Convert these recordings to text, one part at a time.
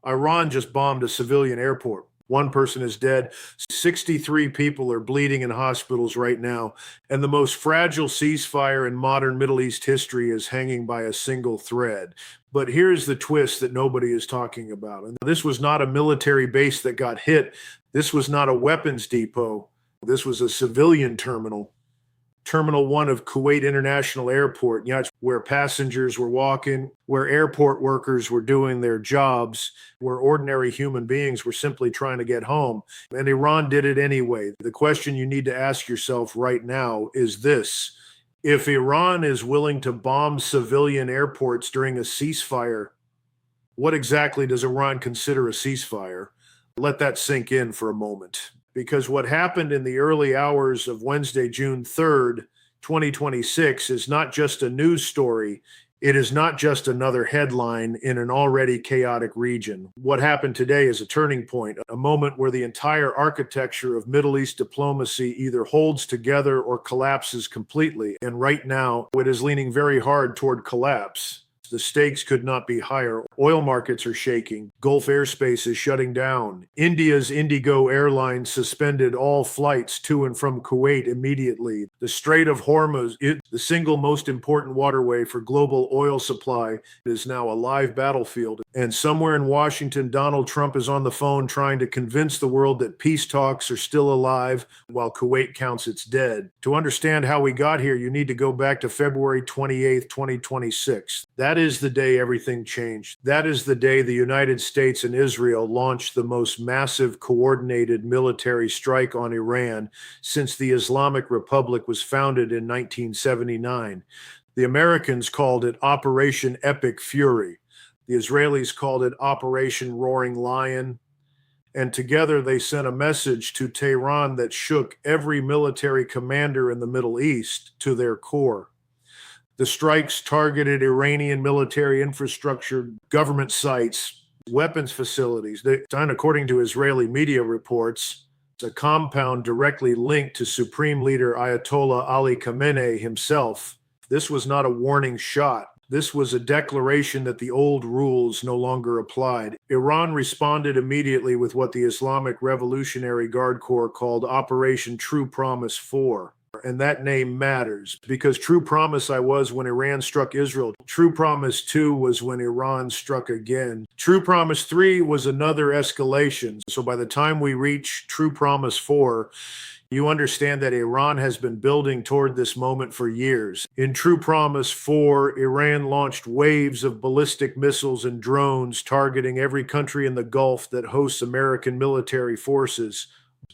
Iran just bombed a civilian airport. One person is dead. 63 people are bleeding in hospitals right now. And the most fragile ceasefire in modern Middle East history is hanging by a single thread. But here's the twist that nobody is talking about. And this was not a military base that got hit. This was not a weapons depot. This was a civilian terminal. Terminal 1 of Kuwait International Airport. You know, it's where passengers were walking, where airport workers were doing their jobs, where ordinary human beings were simply trying to get home. And Iran did it anyway. The question you need to ask yourself right now is this: if Iran is willing to bomb civilian airports during a ceasefire, what exactly does Iran consider a ceasefire? Let that sink in for a moment. Because what happened in the early hours of Wednesday, June 3rd, 2026, is not just a news story. It is not just another headline in an already chaotic region. What happened today is a turning point, a moment where the entire architecture of Middle East diplomacy either holds together or collapses completely. And right now, it is leaning very hard toward collapse. The stakes could not be higher. Oil markets are shaking. Gulf airspace is shutting down. India's Indigo Airlines suspended all flights to and from Kuwait immediately. The Strait of Hormuz, the single most important waterway for global oil supply, is now a live battlefield. And somewhere in Washington, Donald Trump is on the phone trying to convince the world that peace talks are still alive while Kuwait counts its dead. To understand how we got here, you need to go back to February 28th, 2026. That is the day everything changed. That is the day the United States and Israel launched the most massive coordinated military strike on Iran since the Islamic Republic was founded in 1979. The Americans called it Operation Epic Fury. The Israelis called it Operation Roaring Lion. And together they sent a message to Tehran that shook every military commander in the Middle East to their core. The strikes targeted Iranian military infrastructure, government sites, weapons facilities. And according to Israeli media reports, it's a compound directly linked to Supreme Leader Ayatollah Ali Khamenei himself. This was not a warning shot. This was a declaration that the old rules no longer applied. Iran responded immediately with what the Islamic Revolutionary Guard Corps called Operation True Promise 4. And that name matters because True Promise I was when Iran struck Israel. True Promise 2 was when Iran struck again. True Promise 3 was another escalation. So by the time we reach True Promise 4, you understand that Iran has been building toward this moment for years. In True Promise 4, Iran launched waves of ballistic missiles and drones targeting every country in the Gulf that hosts American military forces: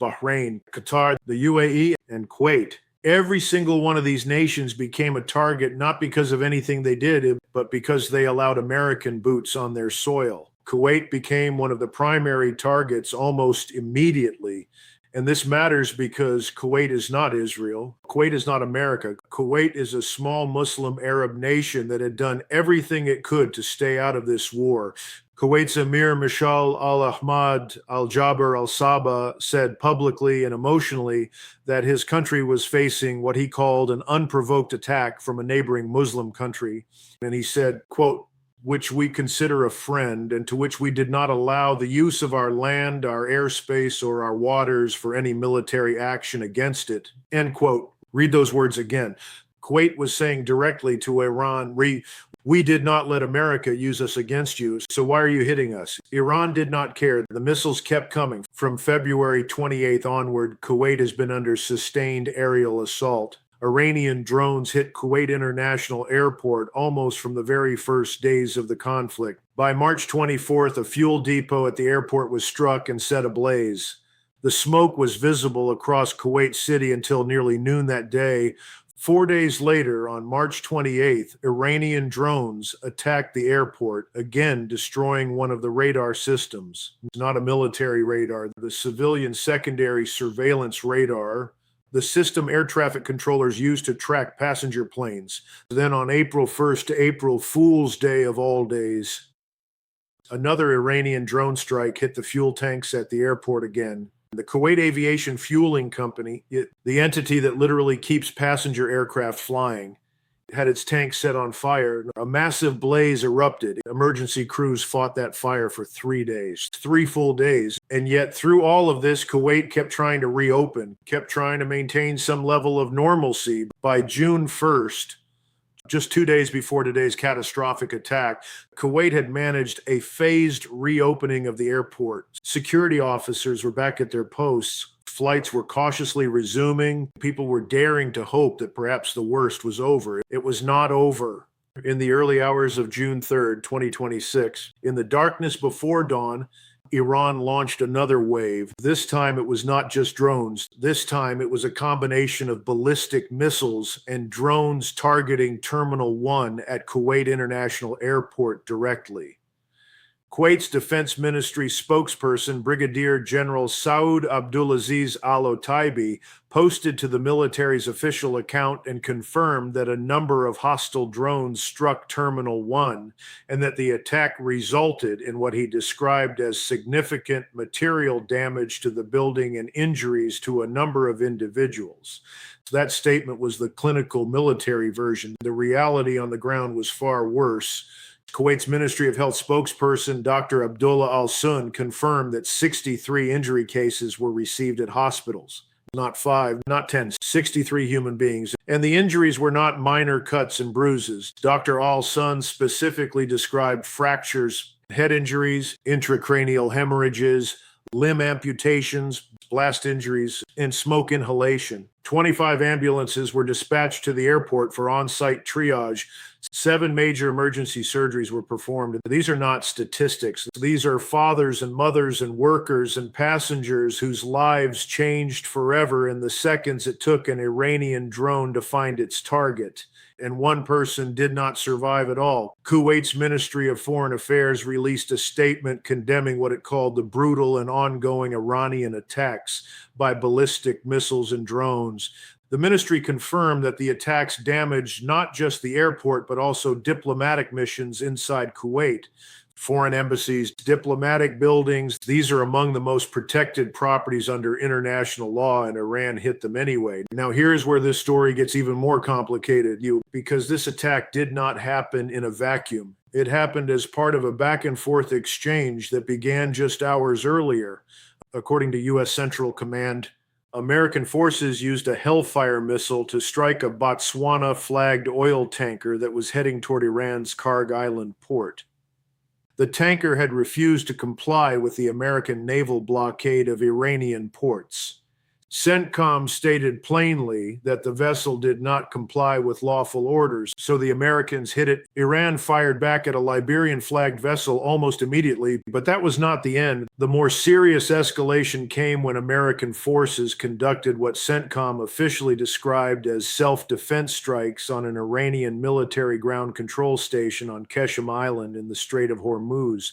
Bahrain, Qatar, the UAE, and Kuwait. Every single one of these nations became a target not because of anything they did, but because they allowed American boots on their soil. Kuwait became one of the primary targets almost immediately. And this matters because Kuwait is not Israel. Kuwait is not America. Kuwait is a small Muslim Arab nation that had done everything it could to stay out of this war. Kuwait's Emir Mashal al-Ahmad al-Jaber al-Sabah said publicly and emotionally that his country was facing what he called an unprovoked attack from a neighboring Muslim country. And he said, quote, "which we consider a friend and to which we did not allow the use of our land, our airspace, or our waters for any military action against it," end quote. Read those words again. Kuwait was saying directly to Iran, we did not let America use us against you, so why are you hitting us? Iran did not care. The missiles kept coming. From February 28th onward, Kuwait has been under sustained aerial assault. Iranian drones hit Kuwait International Airport almost from the very first days of the conflict. By March 24th, a fuel depot at the airport was struck and set ablaze. The smoke was visible across Kuwait City until nearly noon that day. 4 days later, on March 28th, Iranian drones attacked the airport, again destroying one of the radar systems. It's not a military radar, the civilian secondary surveillance radar, the system air traffic controllers use to track passenger planes. Then on April 1st to April Fool's Day of all days, another Iranian drone strike hit the fuel tanks at the airport again. The Kuwait Aviation Fueling Company, the entity that literally keeps passenger aircraft flying, had its tank set on fire. A massive blaze erupted. Emergency crews fought that fire for 3 days, 3 full days. And yet, through all of this, Kuwait kept trying to reopen, kept trying to maintain some level of normalcy. By June 1st, just 2 days before today's catastrophic attack, Kuwait had managed a phased reopening of the airport. Security officers were back at their posts. Flights were cautiously resuming. People were daring to hope that perhaps the worst was over. It was not over. In the early hours of June 3rd, 2026, in the darkness before dawn, Iran launched another wave. This time it was not just drones. This time it was a combination of ballistic missiles and drones targeting Terminal 1 at Kuwait International Airport directly. Kuwait's Defense Ministry spokesperson, Brigadier General Saud Abdulaziz Al-Otaibi, posted to the military's official account and confirmed that a number of hostile drones struck Terminal 1 and that the attack resulted in what he described as significant material damage to the building and injuries to a number of individuals. That statement was the clinical military version. The reality on the ground was far worse. Kuwait's Ministry of Health spokesperson, Dr. Abdullah Al-Sun, confirmed that 63 injury cases were received at hospitals. Not 5, not 10, 63 human beings. And the injuries were not minor cuts and bruises. Dr. Al-Sun specifically described fractures, head injuries, intracranial hemorrhages, limb amputations, blast injuries, and smoke inhalation. 25 ambulances were dispatched to the airport for on-site triage. 7 major emergency surgeries were performed. These are not statistics. These are fathers and mothers and workers and passengers whose lives changed forever in the seconds it took an Iranian drone to find its target. And one person did not survive at all. Kuwait's Ministry of Foreign Affairs released a statement condemning what it called the brutal and ongoing Iranian attacks by ballistic missiles and drones. The ministry confirmed that the attacks damaged not just the airport, but also diplomatic missions inside Kuwait. Foreign embassies, diplomatic buildings, these are among the most protected properties under international law, and Iran hit them anyway. Now, here's where this story gets even more complicated, because this attack did not happen in a vacuum. It happened as part of a back-and-forth exchange that began just hours earlier. According to U.S. Central Command, American forces used a Hellfire missile to strike a Botswana-flagged oil tanker that was heading toward Iran's Karg Island port. The tanker had refused to comply with the American naval blockade of Iranian ports. CENTCOM stated plainly that the vessel did not comply with lawful orders, so the Americans hit it. Iran fired back at a Liberian-flagged vessel almost immediately, but that was not the end. The more serious escalation came when American forces conducted what CENTCOM officially described as self-defense strikes on an Iranian military ground control station on Keshem Island in the Strait of Hormuz.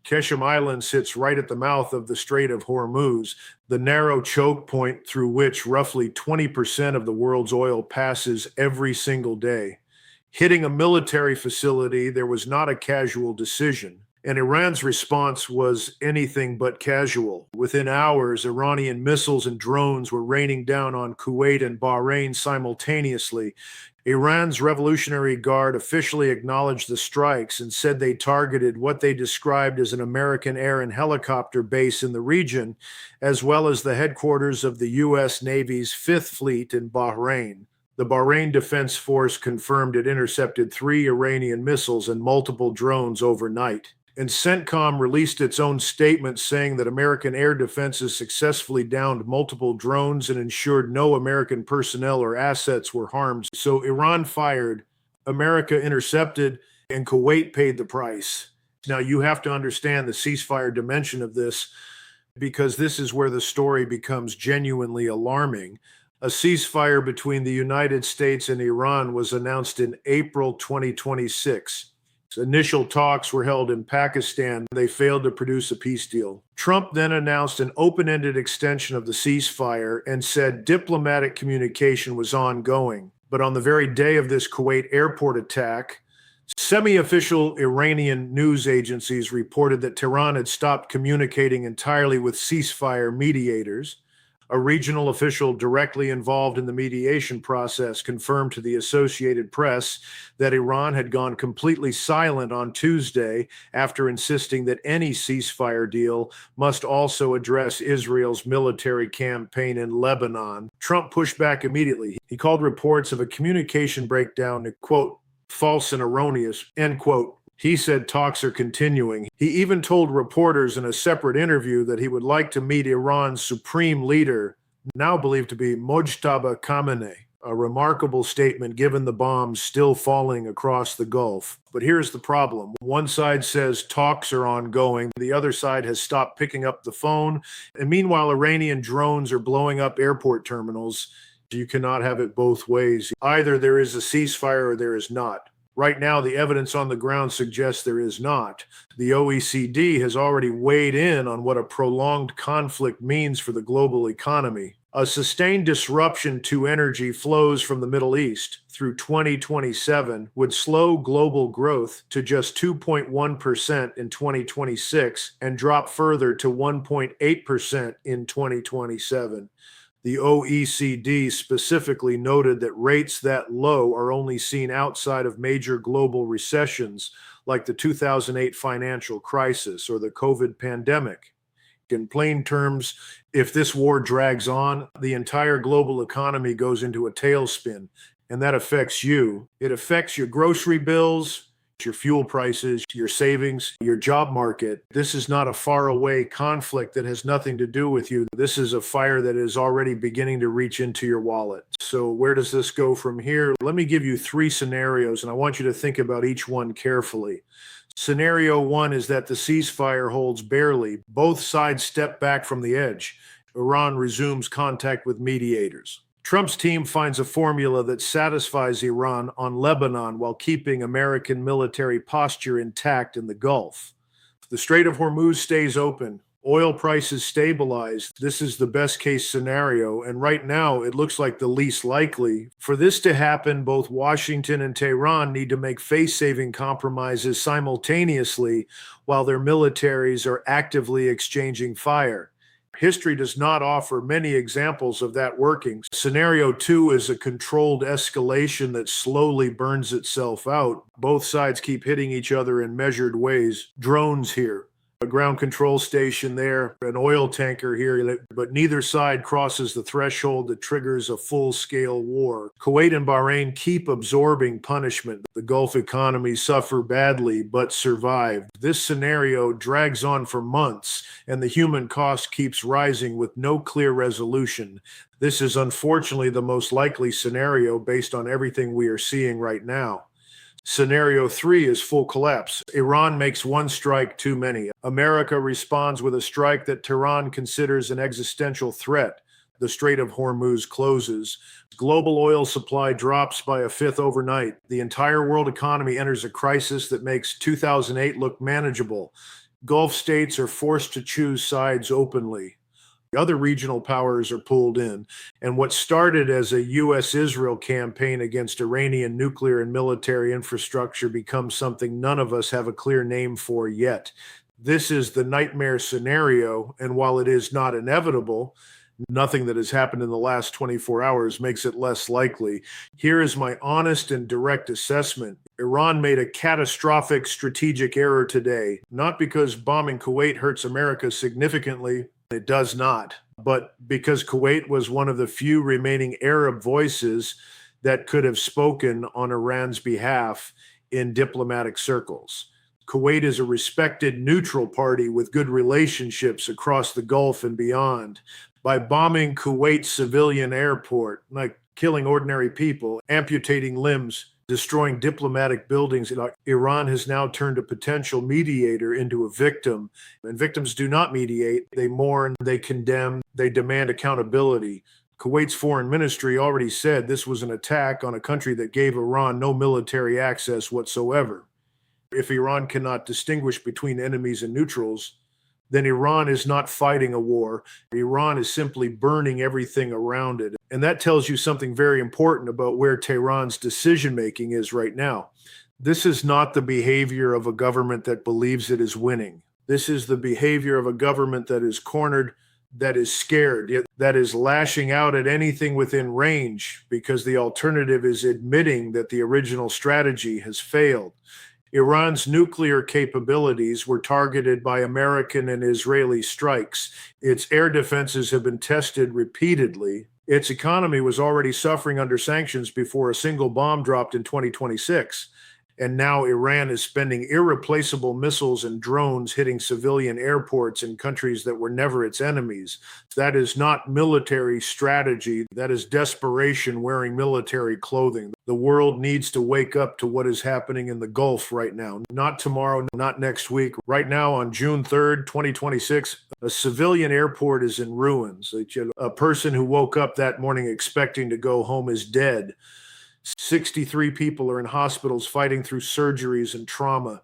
Keshem Island sits right at the mouth of the Strait of Hormuz, the narrow choke point through which roughly 20% of the world's oil passes every single day. Hitting a military facility, there was not a casual decision, and Iran's response was anything but casual. Within hours, Iranian missiles and drones were raining down on Kuwait and Bahrain simultaneously. Iran's Revolutionary Guard officially acknowledged the strikes and said they targeted what they described as an American air and helicopter base in the region, as well as the headquarters of the U.S. Navy's Fifth Fleet in Bahrain. The Bahrain Defense Force confirmed it intercepted 3 Iranian missiles and multiple drones overnight. And CENTCOM released its own statement saying that American air defenses successfully downed multiple drones and ensured no American personnel or assets were harmed. So Iran fired, America intercepted, and Kuwait paid the price. Now, you have to understand the ceasefire dimension of this, because this is where the story becomes genuinely alarming. A ceasefire between the United States and Iran was announced in April 2026. Initial talks were held in Pakistan. They failed to produce a peace deal. Trump then announced an open-ended extension of the ceasefire and said diplomatic communication was ongoing. But on the very day of this Kuwait airport attack, semi-official Iranian news agencies reported that Tehran had stopped communicating entirely with ceasefire mediators. A regional official directly involved in the mediation process confirmed to the Associated Press that Iran had gone completely silent on Tuesday after insisting that any ceasefire deal must also address Israel's military campaign in Lebanon. Trump pushed back immediately. He called reports of a communication breakdown, quote, false and erroneous, end quote. He said talks are continuing. He even told reporters in a separate interview that he would like to meet Iran's supreme leader, now believed to be Mojtaba Khamenei, a remarkable statement given the bombs still falling across the Gulf. But here's the problem. One side says talks are ongoing. The other side has stopped picking up the phone. And meanwhile, Iranian drones are blowing up airport terminals. You cannot have it both ways. Either there is a ceasefire or there is not. Right now, the evidence on the ground suggests there is not. The OECD has already weighed in on what a prolonged conflict means for the global economy. A sustained disruption to energy flows from the Middle East through 2027 would slow global growth to just 2.1% in 2026 and drop further to 1.8% in 2027. The OECD specifically noted that rates that low are only seen outside of major global recessions like the 2008 financial crisis or the COVID pandemic. In plain terms, if this war drags on, the entire global economy goes into a tailspin, and that affects you. It affects your grocery bills, your fuel prices, your savings, your job market. This is not a faraway conflict that has nothing to do with you. This is a fire that is already beginning to reach into your wallet. So where does this go from here? Let me give you 3 scenarios, and I want you to think about each one carefully. Scenario 1 is that the ceasefire holds barely. Both sides step back from the edge. Iran resumes contact with mediators. Trump's team finds a formula that satisfies Iran on Lebanon while keeping American military posture intact in the Gulf. The Strait of Hormuz stays open. Oil prices stabilize. This is the best case scenario, and right now it looks like the least likely. For this to happen, both Washington and Tehran need to make face-saving compromises simultaneously while their militaries are actively exchanging fire. History does not offer many examples of that working. Scenario 2 is a controlled escalation that slowly burns itself out. Both sides keep hitting each other in measured ways. Drones here, a ground control station there, an oil tanker here, but neither side crosses the threshold that triggers a full-scale war. Kuwait and Bahrain keep absorbing punishment. The Gulf economies suffer badly, but survive. This scenario drags on for months, and the human cost keeps rising with no clear resolution. This is unfortunately the most likely scenario based on everything we are seeing right now. Scenario 3 is full collapse. Iran makes one strike too many. America responds with a strike that Tehran considers an existential threat. The Strait of Hormuz closes. Global oil supply drops by a fifth overnight. The entire world economy enters a crisis that makes 2008 look manageable. Gulf states are forced to choose sides openly. Other regional powers are pulled in, and what started as a U.S.-Israel campaign against Iranian nuclear and military infrastructure becomes something none of us have a clear name for yet. This is the nightmare scenario, and while it is not inevitable, nothing that has happened in the last 24 hours makes it less likely. Here is my honest and direct assessment. Iran made a catastrophic strategic error today, not because bombing Kuwait hurts America significantly. It does not, but because Kuwait was one of the few remaining Arab voices that could have spoken on Iran's behalf in diplomatic circles. Kuwait is a respected neutral party with good relationships across the Gulf and beyond. By bombing Kuwait's civilian airport, like killing ordinary people, amputating limbs, destroying diplomatic buildings, Iran has now turned a potential mediator into a victim. And victims do not mediate. They mourn, they condemn, they demand accountability. Kuwait's foreign ministry already said this was an attack on a country that gave Iran no military access whatsoever. If Iran cannot distinguish between enemies and neutrals, then Iran is not fighting a war. Iran is simply burning everything around it. And that tells you something very important about where Tehran's decision-making is right now. This is not the behavior of a government that believes it is winning. This is the behavior of a government that is cornered, that is scared, yet that is lashing out at anything within range, because the alternative is admitting that the original strategy has failed. Iran's nuclear capabilities were targeted by American and Israeli strikes. Its air defenses have been tested repeatedly. Its economy was already suffering under sanctions before a single bomb dropped in 2026. And now Iran is spending irreplaceable missiles and drones hitting civilian airports in countries that were never its enemies. That is not military strategy. That is desperation wearing military clothing. The world needs to wake up to what is happening in the Gulf right now. Not tomorrow, not next week. Right now, on June 3rd, 2026, a civilian airport is in ruins. A person who woke up that morning expecting to go home is dead. 63 people are in hospitals fighting through surgeries and trauma.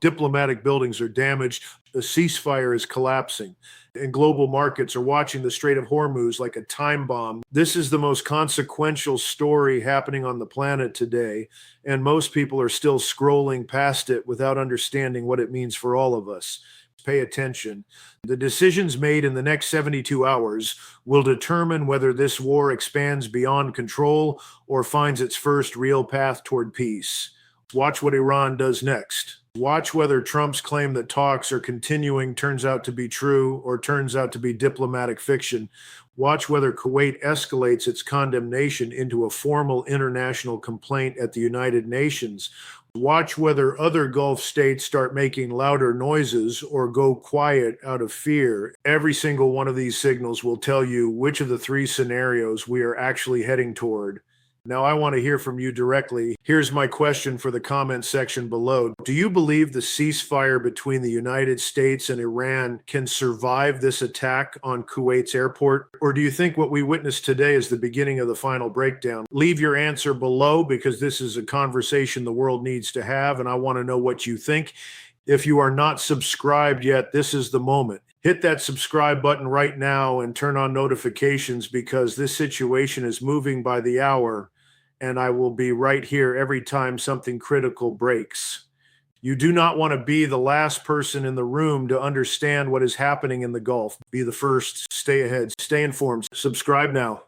Diplomatic buildings are damaged. The ceasefire is collapsing. And global markets are watching the Strait of Hormuz like a time bomb. This is the most consequential story happening on the planet today, and most people are still scrolling past it without understanding what it means for all of us. Pay attention. The decisions made in the next 72 hours will determine whether this war expands beyond control or finds its first real path toward peace. Watch what Iran does next. Watch whether Trump's claim that talks are continuing turns out to be true or turns out to be diplomatic fiction. Watch whether Kuwait escalates its condemnation into a formal international complaint at the United Nations. Watch whether other Gulf states start making louder noises or go quiet out of fear. Every single one of these signals will tell you which of the three scenarios we are actually heading toward. Now, I want to hear from you directly. Here's my question for the comment section below. Do you believe the ceasefire between the United States and Iran can survive this attack on Kuwait's airport? Or do you think what we witnessed today is the beginning of the final breakdown? Leave your answer below, because this is a conversation the world needs to have, and I want to know what you think. If you are not subscribed yet, this is the moment. Hit that subscribe button right now and turn on notifications, because this situation is moving by the hour, and I will be right here every time something critical breaks. You do not want to be the last person in the room to understand what is happening in the Gulf. Be the first. Stay ahead. Stay informed. Subscribe now.